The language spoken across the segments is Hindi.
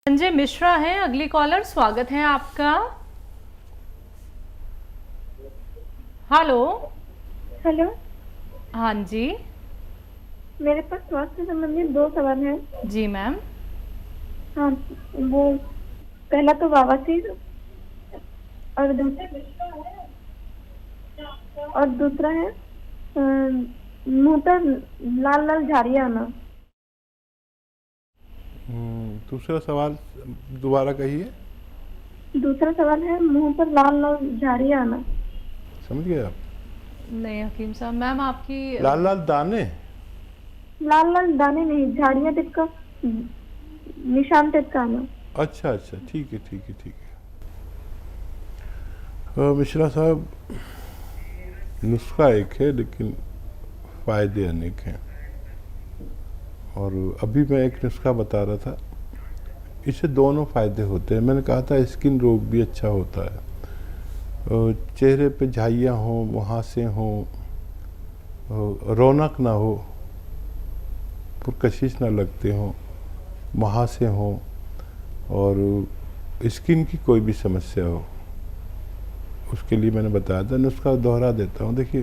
संजय मिश्रा हैं अगली कॉलर, स्वागत है आपका। हेलो। हेलो। हाँ जी। मेरे पास स्वास्थ्य संबंधित 2 सवाल हैं। जी मैम। हाँ, वो पहला तो बवासीर और दूसरा है मुंह पर लाल लाल झाड़ियाँ आना। दूसरा सवाल दोबारा कहिए। दूसरा सवाल है मुंह पर लाल लाल झाड़ियाँ आना। समझ गए आप? नहीं हकीम साहब, मैम आपकी लाल लाल दाने? लाल लाल दाने नहीं, झाड़ियाँ टाइप का, निशान टाइप का आना। अच्छा अच्छा, ठीक है ठीक है ठीक है। मिश्रा साहब, नुस्खा एक है लेकिन फ़ायदे अनेक हैं। और अभी मैं एक नुस्खा बता रहा था, इससे दोनों फ़ायदे होते हैं। मैंने कहा था स्किन रोग भी अच्छा होता है। चेहरे पे झाइयाँ हों, मुहासे हों, रौनक ना हो, पुरकशिश ना लगते हों, मुहासे हों और स्किन की कोई भी समस्या हो, उसके लिए मैंने बताया था। नुस्खा दोहरा देता हूँ। देखिए,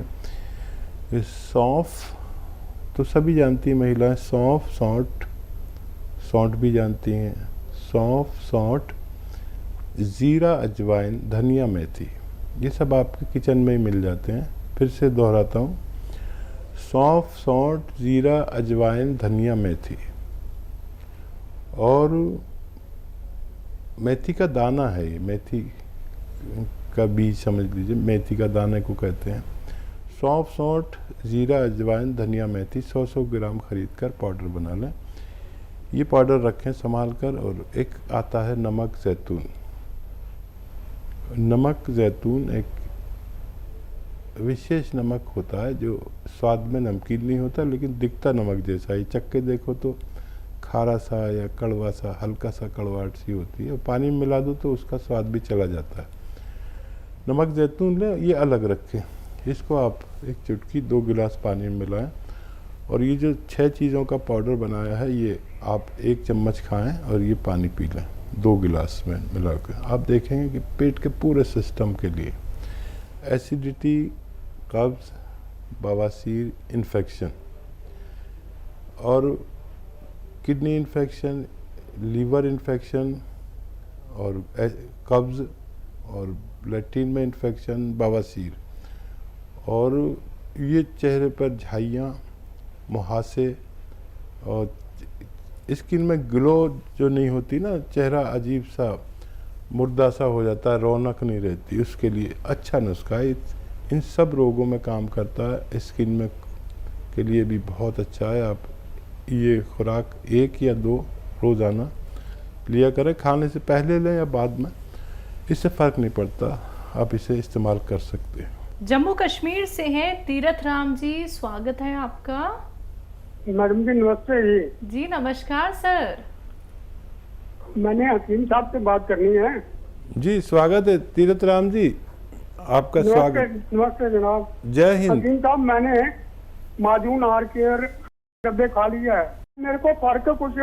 ये सौंफ तो सभी जानती हैं महिलाएं, सौंफ, सौंठ भी जानती हैं। सौंफ, सौंठ, ज़ीरा, अजवाइन, धनिया, मेथी, ये सब आपके किचन में ही मिल जाते हैं। फिर से दोहराता हूँ, सौंफ, सौंठ, ज़ीरा, अजवाइन, धनिया, मेथी और मेथी का दाना है। ये मेथी का बीज समझ लीजिए, मेथी का दाने को कहते हैं। सौंफ, सौंठ, ज़ीरा, अजवाइन, धनिया, मेथी 100-100 ग्राम खरीद कर पाउडर बना लें। ये पाउडर रखें संभाल कर। और एक आता है नमक ज़ैतून। नमक ज़ैतून एक विशेष नमक होता है जो स्वाद में नमकीन नहीं होता लेकिन दिखता नमक जैसा ही। चक्के देखो तो खारा सा या कड़वा सा, हल्का सा कड़वाहट सी होती है। पानी में मिला दो तो उसका स्वाद भी चला जाता है। नमक ज़ैतून लें, ये अलग रखें। इसको आप एक चुटकी 2 गिलास पानी में मिलाएं और ये जो 6 चीज़ों का पाउडर बनाया है ये आप 1 चम्मच खाएं और ये पानी पी लें 2 गिलास में मिलाकर। आप देखेंगे कि पेट के पूरे सिस्टम के लिए, एसिडिटी, कब्ज़, बवासीर, इन्फेक्शन और किडनी इन्फेक्शन, लीवर इन्फेक्शन और कब्ज़ और लैट्रिन में इन्फेक्शन, बवासीर और ये चेहरे पर झाइयाँ, मुहासे और स्किन में ग्लो जो नहीं होती ना, चेहरा अजीब सा मुर्दा सा हो जाता है, रौनक नहीं रहती, उसके लिए अच्छा नुस्खा है। इन सब रोगों में काम करता है। स्किन में के लिए भी बहुत अच्छा है। आप ये खुराक 1 या 2 रोज़ाना लिया करें, खाने से पहले लें या बाद में, इससे फ़र्क नहीं पड़ता। आप इसे इस्तेमाल कर सकते हैं। जम्मू कश्मीर से हैं तीरथ राम जी, स्वागत है आपका। मैडम जी नमस्ते जी। जी नमस्कार सर। मैंने हकीम साहब से बात करनी है। जी स्वागत है तीरथ राम जी, आपका स्वागत। नमस्ते जनाब। जय हिंद। हकीम साहब, मैंने माजून आर केयर डब्बे खा लिया है, मेरे को फर्क कुछ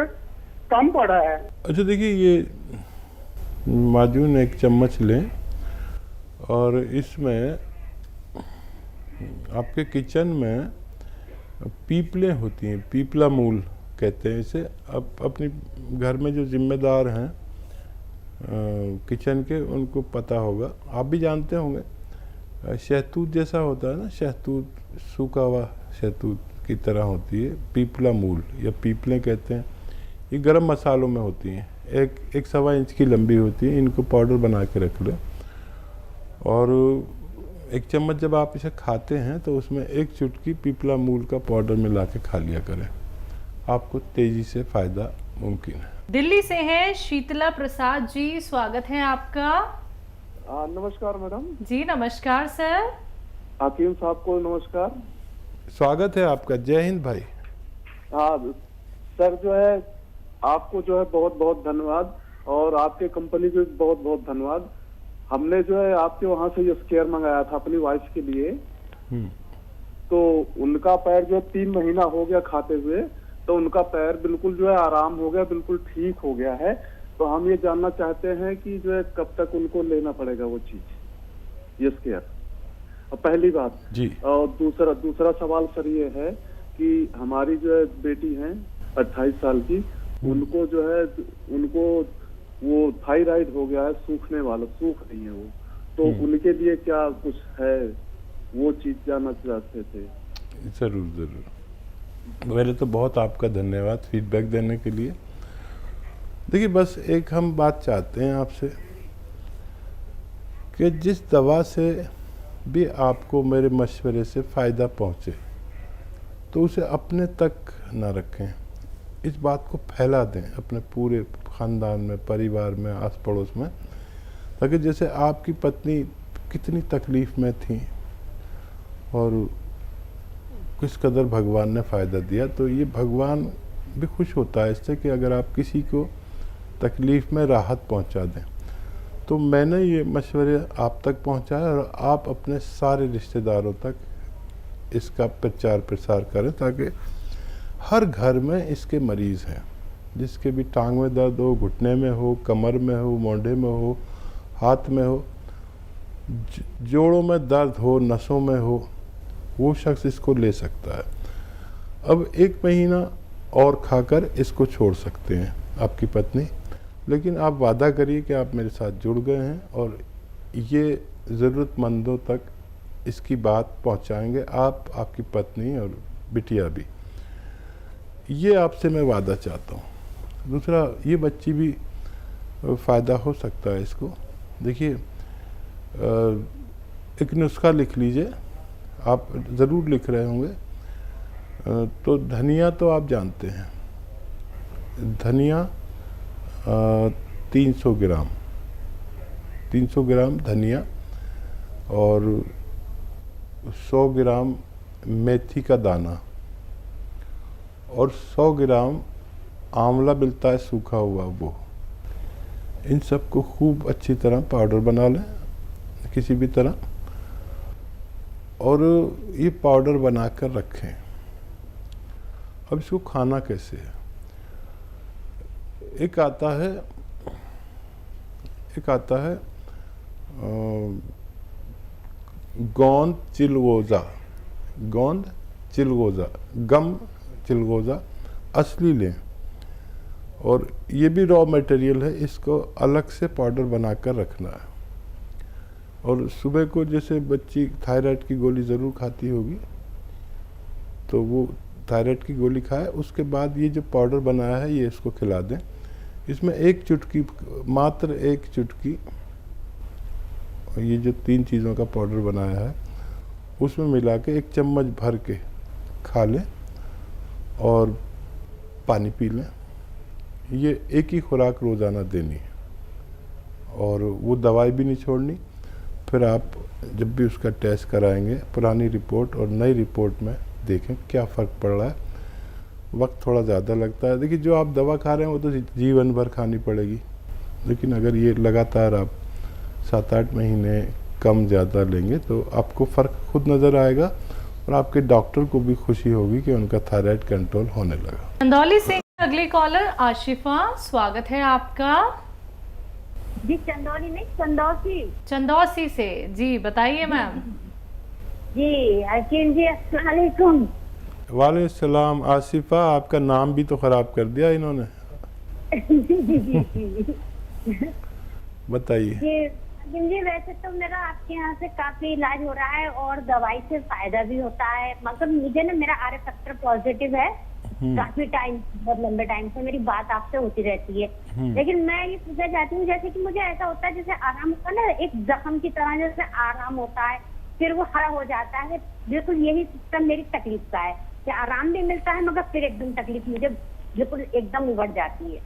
कम पड़ा है। अच्छा देखिए, ये माजून 1 चम्मच लें और इसमें आपके किचन में पीपलें होती हैं, पीपला मूल कहते हैं इसे। अब अपने घर में जो जिम्मेदार हैं किचन के, उनको पता होगा, आप भी जानते होंगे। शहतूत जैसा होता है ना, शहतूत, सूखा हुआ शहतूत की तरह होती है पीपला मूल या पीपलें कहते हैं। ये गरम मसालों में होती हैं, 1-1.25 इंच की लंबी होती है। इनको पाउडर बना के रख लें और 1 चम्मच जब आप इसे खाते हैं तो उसमें 1 चुटकी पीपला मूल का पाउडर मिला के खा लिया करें, आपको तेज़ी से फ़ायदा मुमकिन है। दिल्ली से हैं शीतला प्रसाद जी, स्वागत है आपका। नमस्कार मैडम। जी नमस्कार सर। हकीम साहब को नमस्कार। स्वागत है आपका। जय हिंद भाई। हाँ सर, जो है आपको जो है बहुत बहुत धन्यवाद और आपके कंपनी को बहुत बहुत धन्यवाद। हमने जो है आपके वहाँ से ये स्केयर मंगाया था अपनी वाइफ के लिए, तो उनका पैर जो 3 महीना हो गया खाते हुए, तो उनका पैर बिल्कुल जो है आराम हो गया, बिल्कुल ठीक हो गया है। तो हम ये जानना चाहते हैं कि जो है कब तक उनको लेना पड़ेगा वो चीज, ये स्केयर। और पहली बात जी। और दूसरा सवाल सर ये है कि हमारी जो है बेटी है 28 साल की, उनको जो है उनको वो थायराइड हो गया है, सूख रही है वो, तो उनके लिए क्या कुछ है, वो चीज जानना चाहते थे। ज़रूर ज़रूर। पहले तो बहुत आपका धन्यवाद फीडबैक देने के लिए। देखिए, बस एक हम बात चाहते हैं आपसे कि जिस दवा से भी आपको मेरे मशवरे से फ़ायदा पहुँचे तो उसे अपने तक ना रखें, इस बात को फैला दें अपने पूरे ख़ानदान में, परिवार में, आस पड़ोस में, ताकि जैसे आपकी पत्नी कितनी तकलीफ़ में थी और किस कदर भगवान ने फ़ायदा दिया, तो ये भगवान भी खुश होता है इससे कि अगर आप किसी को तकलीफ़ में राहत पहुंचा दें। तो मैंने ये मशवरे आप तक पहुंचाया और आप अपने सारे रिश्तेदारों तक इसका प्रचार प्रसार करें ताकि हर घर में इसके मरीज़ हैं, जिसके भी टांग में दर्द हो, घुटने में हो, कमर में हो, मोढ़े में हो, हाथ में हो, जोड़ों में दर्द हो, नसों में हो, वो शख्स इसको ले सकता है। अब 1 महीना और खाकर इसको छोड़ सकते हैं आपकी पत्नी, लेकिन आप वादा करिए कि आप मेरे साथ जुड़ गए हैं और ये ज़रूरतमंदों तक इसकी बात पहुंचाएंगे, आप, आपकी पत्नी और बिटिया भी। ये आपसे मैं वादा चाहता हूँ। दूसरा, ये बच्ची भी फ़ायदा हो सकता है इसको। देखिए, एक नुस्खा लिख लीजिए, आप ज़रूर लिख रहे होंगे। तो धनिया तो आप जानते हैं, धनिया 300 ग्राम धनिया और 100 ग्राम मेथी का दाना और 100 ग्राम आंवला मिलता है सूखा हुआ, वो, इन सब को खूब अच्छी तरह पाउडर बना लें किसी भी तरह, और ये पाउडर बनाकर रखें। अब इसको खाना कैसे है? एक आता है गोंद चिलगोज़ा, गम चिलगोज़ा असली लें, और ये भी रॉ मटेरियल है, इसको अलग से पाउडर बनाकर रखना है। और सुबह को जैसे बच्ची थायराइड की गोली ज़रूर खाती होगी, तो वो थायराइड की गोली खाए, उसके बाद ये जो पाउडर बनाया है ये इसको खिला दें। इसमें 1 चुटकी, मात्र 1 चुटकी, ये जो 3 चीज़ों का पाउडर बनाया है उसमें मिला के 1 चम्मच भर के खा लें और पानी पी लें। ये एक ही खुराक रोज़ाना देनी है और वो दवाई भी नहीं छोड़नी। फिर आप जब भी उसका टेस्ट कराएंगे, पुरानी रिपोर्ट और नई रिपोर्ट में देखें क्या फ़र्क पड़ रहा है। वक्त थोड़ा ज़्यादा लगता है, देखिए जो आप दवा खा रहे हैं वो तो जीवन भर खानी पड़ेगी, लेकिन अगर ये लगातार आप 7-8 महीने कम ज़्यादा लेंगे तो आपको फ़र्क खुद नज़र आएगा और आपके डॉक्टर को भी खुशी होगी कि उनका थायराइड कंट्रोल होने लगा। चंदौली से अगले कॉलर आशिफा, स्वागत है आपका। जी, चंदौली नहीं, चंदौसी से जी, बताइए मैम। जी अकील जी, अस्सलाम वालेकुम। वालेकुम सलाम। आसिफा, आपका नाम भी तो ख़राब कर दिया इन्होंने। बताइए। जी, वैसे तो मेरा आपके यहाँ से काफी इलाज हो रहा है और दवाई से फायदा भी होता है, मगर मुझे ना मेरा आर फैक्टर पॉजिटिव है। काफी टाइम, बहुत लंबे टाइम से मेरी बात आपसे होती रहती है, लेकिन मैं ये पूछना चाहती हूँ, जैसे कि मुझे ऐसा होता है जैसे आराम होता है ना, एक जख्म की तरह जैसे आराम होता है फिर वो हरा हो जाता है। बिल्कुल यही सिस्टम मेरी तकलीफ का है कि आराम भी मिलता है मगर फिर एकदम तकलीफ मुझे बिल्कुल एकदम उभर जाती है।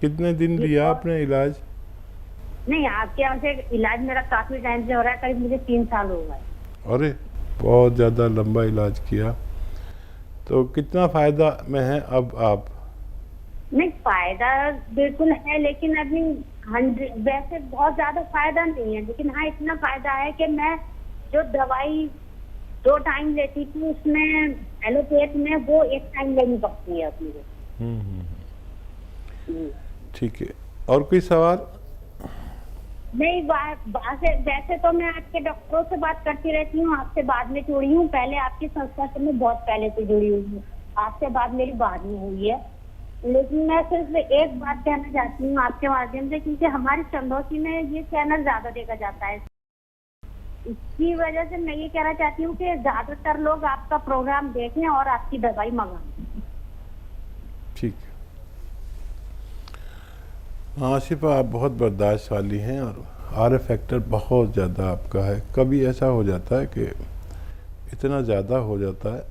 कितने दिन लिया आपने इलाज? नहीं, आपके यहाँ से इलाज मेरा काफी टाइम से हो रहा है, करीब मुझे 3 साल हो गए। अरे बहुत ज़्यादा लंबा इलाज किया, तो कितना फ़ायदा में है अब आप? नहीं, फायदा बिल्कुल है, लेकिन अभी 100 वैसे बहुत ज्यादा फायदा नहीं है, लेकिन हाँ इतना फायदा है कि मैं जो दवाई 2 टाइम लेती थी उसमें एलोपैथ में वो 1 टाइम लेनी पड़ती है अपनी। ठीक है, और कोई सवाल? नहीं, वैसे तो मैं आपके डॉक्टरों से बात करती रहती हूँ, आपसे बाद में जुड़ी हूँ। पहले आपकी संस्था से मैं बहुत पहले से जुड़ी हुई हूँ, आपसे बात मेरी बाद में हुई है। लेकिन मैं सिर्फ एक बात कहना चाहती हूँ आपके माध्यम से, क्योंकि हमारी चंदौसी में ये चैनल ज्यादा देखा जाता है, इसकी वजह से मैं ये कहना चाहती हूँ कि ज्यादातर लोग आपका प्रोग्राम देखें और आपकी दवाई मंगाएं। ठीक है। आसिफा, आप बहुत बर्दाश्त वाली हैं और आर फैक्टर बहुत ज़्यादा आपका है। कभी ऐसा हो जाता है कि इतना ज़्यादा हो जाता है,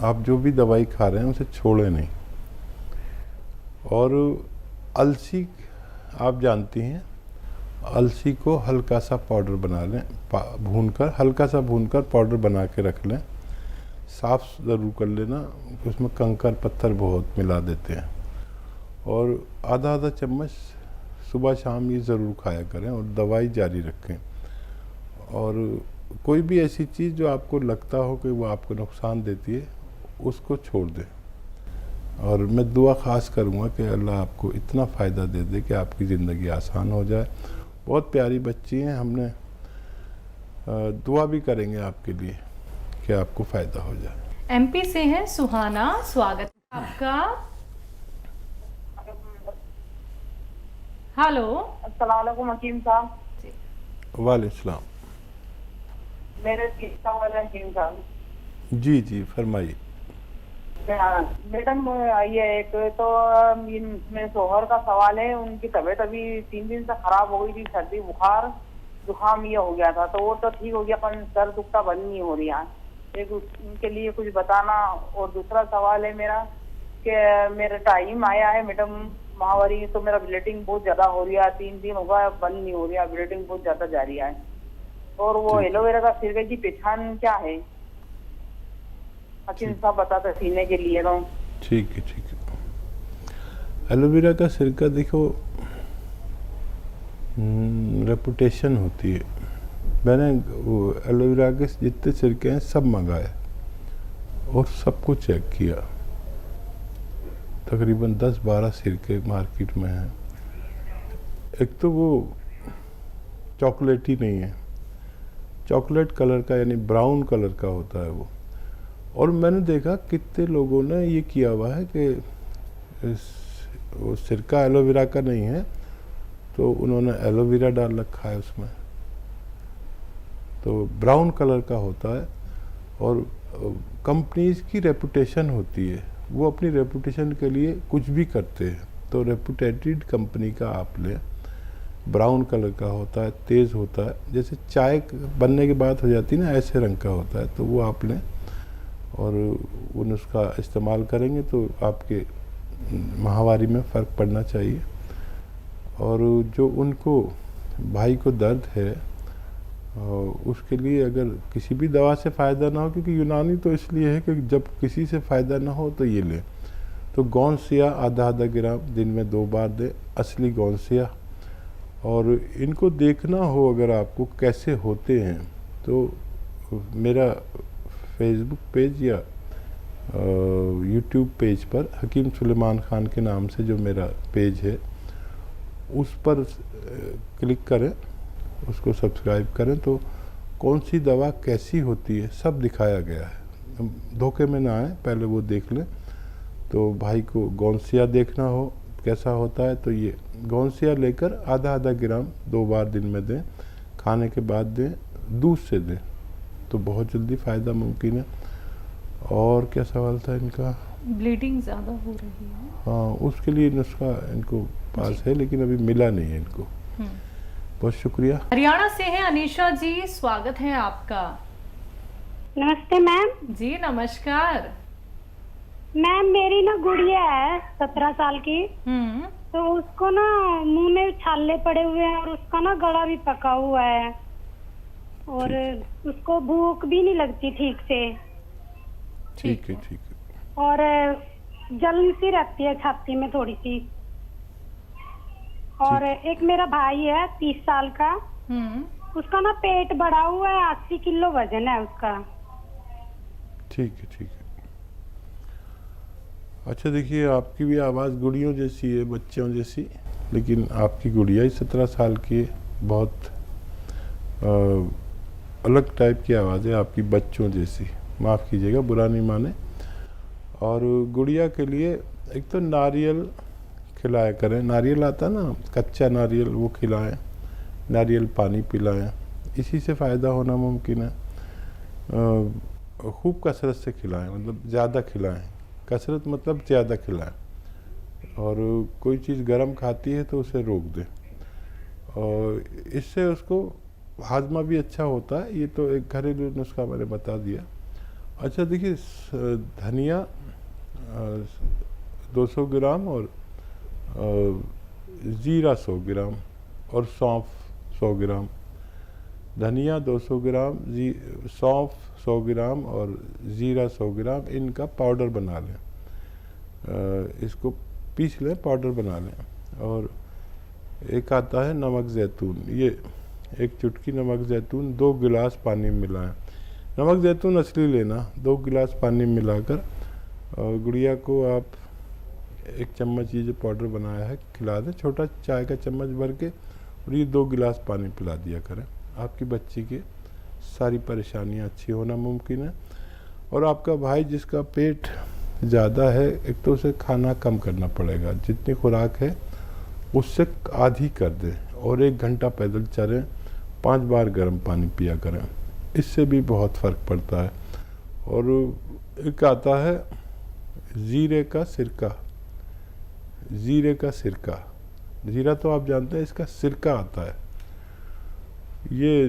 आप जो भी दवाई खा रहे हैं उसे छोड़े नहीं। और अलसी आप जानती हैं, अलसी को हल्का सा पाउडर बना लें, भूनकर, हल्का सा भूनकर पाउडर बना के रख लें। साफ़ ज़रूर कर लेना, उसमें कंकर पत्थर बहुत मिला देते हैं। और आधा आधा चम्मच सुबह शाम ये ज़रूर खाया करें और दवाई जारी रखें। और कोई भी ऐसी चीज़ जो आपको लगता हो कि वो आपको नुकसान देती है, उसको छोड़ दें। और मैं दुआ ख़ास करूँगा कि अल्लाह आपको इतना फ़ायदा दे दे कि आपकी ज़िंदगी आसान हो जाए। बहुत प्यारी बच्ची हैं, हमने दुआ भी करेंगे आपके लिए कि आपको फ़ायदा हो जाए। एमपी से हैं सुहाना, स्वागत है आपका। हेलो, अस्सलाम वालेकुम हकीम साहब। वालेकुम सलाम। मेरे सवाल है हकीम साहब। जी जी, फरमाइए। मैडम ये एक तो मेरे शोहर का सवाल है, उनकी तबीयत अभी 3 दिन से खराब हो गई थी, सर्दी बुखार जुकाम ये हो गया था, तो वो तो ठीक हो गया पर सर दुखता बंद नहीं हो रहा। एक उनके लिए कुछ बताना। और दूसरा सवाल है मेरा कि मेरा टाइम आया है मैडम माहवारी, तो मेरा ब्लीडिंग बहुत ज्यादा हो रही है, 3 दिन हो गया बंद नहीं हो रहा, ब्लीडिंग बहुत ज्यादा जा रही है। और वो एलोवेरा का सिरके की पहचान क्या है हकीम साहब, बताते सीने के लिए तो। ठीक है ठीक है। एलोवेरा का सिरका देखो, रेपुटेशन होती है। मैंने वो एलोवेरा के जितने सिरके हैं सब मंगाए और सबको चेक किया। तकरीबन 10-12 सिरके मार्केट में हैं। एक तो वो चॉकलेटी नहीं है, चॉकलेट कलर का यानी ब्राउन कलर का होता है वो। और मैंने देखा कितने लोगों ने ये किया हुआ है कि वो सिरका एलोवेरा का नहीं है तो उन्होंने एलोवेरा डाल रखा है उसमें, तो ब्राउन कलर का होता है। और कंपनीज की रेपुटेशन होती है, वो अपनी रेपुटेशन के लिए कुछ भी करते हैं। तो रेपुटेटेड कंपनी का आप लें, ब्राउन कलर का होता है, तेज़ होता है, जैसे चाय बनने के बाद हो जाती है ना, ऐसे रंग का होता है, तो वो आप लें और उन उसका इस्तेमाल करेंगे तो आपके माहवारी में फ़र्क पड़ना चाहिए। और जो उनको भाई को दर्द है उसके लिए अगर किसी भी दवा से फ़ायदा ना हो, क्योंकि यूनानी तो इसलिए है कि जब किसी से फ़ायदा ना हो तो ये लें, तो गौनसिया आधा ग्राम दिन में 2 बार दें, असली गौनसिया। और इनको देखना हो अगर आपको कैसे होते हैं तो मेरा फेसबुक पेज या यूट्यूब पेज पर हकीम सुलेमान ख़ान के नाम से जो मेरा पेज है उस पर क्लिक करें, उसको सब्सक्राइब करें, तो कौन सी दवा कैसी होती है सब दिखाया गया है। धोखे में ना आए, पहले वो देख लें। तो भाई को गौनसिया देखना हो कैसा होता है तो ये गौनसिया लेकर आधा ग्राम 2 बार दिन में दें, खाने के बाद दें, दूध से दें, तो बहुत जल्दी फ़ायदा मुमकिन है। और क्या सवाल था इनका? ब्लीडिंग ज़्यादा हो रही है। हाँ, उसके लिए नुस्खा इनको पास है लेकिन अभी मिला नहीं है इनको। बहुत शुक्रिया। हरियाणा से हैं अनीशा जी, स्वागत है आपका। नमस्ते मैम। जी नमस्कार। मैम मेरी ना गुड़िया है 17 साल की, तो उसको ना मुंह में छाले पड़े हुए हैं और उसका ना गला भी पका हुआ है और उसको भूख भी नहीं लगती ठीक से। ठीक है ठीक है। और जलन सी रहती है छाती में थोड़ी सी। और एक मेरा भाई है 30 साल का, उसका ना पेट बढ़ा हुआ है, 80 किलो वजन है उसका। ठीक है ठीक है। अच्छा देखिए, आपकी भी आवाज़ गुड़ियों जैसी है, बच्चों जैसी, लेकिन आपकी गुड़िया ही 17 साल की है। बहुत अलग टाइप की आवाज़ है आपकी, बच्चों जैसी। माफ़ कीजिएगा, बुरा नहीं माने। और गुड़िया के लिए एक तो नारियल खिलाया करें। नारियल आता है ना, कच्चा नारियल, वो खिलाएं। नारियल पानी पिलाएं, इसी से फ़ायदा होना मुमकिन है। खूब कसरत से खिलाएं, मतलब ज़्यादा खिलाएं। कसरत मतलब ज़्यादा खिलाएं। और कोई चीज़ गर्म खाती है तो उसे रोक दें, और इससे उसको हाजमा भी अच्छा होता है। ये तो एक घरेलू नुस्खा मैंने बता दिया। अच्छा देखिए, धनिया 200 ग्राम और ज़ीरा 100 ग्राम और सौंफ 100 ग्राम। धनिया 200 ग्राम, सौंफ 100 ग्राम और ज़ीरा 100 ग्राम, इनका पाउडर बना लें। इसको पीस लें, पाउडर बना लें। और एक आता है नमक ज़ैतून, ये एक चुटकी नमक ज़ैतून 2 गिलास पानी में मिलाएं। नमक ज़ैतून असली लेना। 2 गिलास पानी में मिलाकर गुड़िया को आप 1 चम्मच ये जो पाउडर बनाया है खिला दें, छोटा चाय का चम्मच भर के, और ये 2 गिलास पानी पिला दिया करें। आपकी बच्ची की सारी परेशानियां अच्छी होना मुमकिन है। और आपका भाई जिसका पेट ज़्यादा है, एक तो उसे खाना कम करना पड़ेगा। जितनी खुराक है उससे आधी कर दें, और 1 घंटा पैदल चलें, 5 बार गर्म पानी पिया करें। इससे भी बहुत फ़र्क पड़ता है। और एक आता है ज़ीरे का सिरका। ज़ीरे का सिरका, ज़ीरा तो आप जानते हैं, इसका सिरका आता है। ये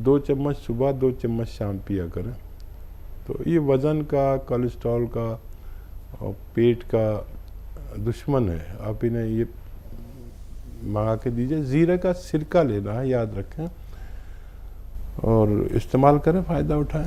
2 चम्मच सुबह, 2 चम्मच शाम पिया करें। तो ये वज़न का, कोलेस्ट्रॉल का और पेट का दुश्मन है। आप इन्हें ये मंगा के दीजिए। ज़ीरे का सिरका लेना है, याद रखें, और इस्तेमाल करें, फ़ायदा उठाएं।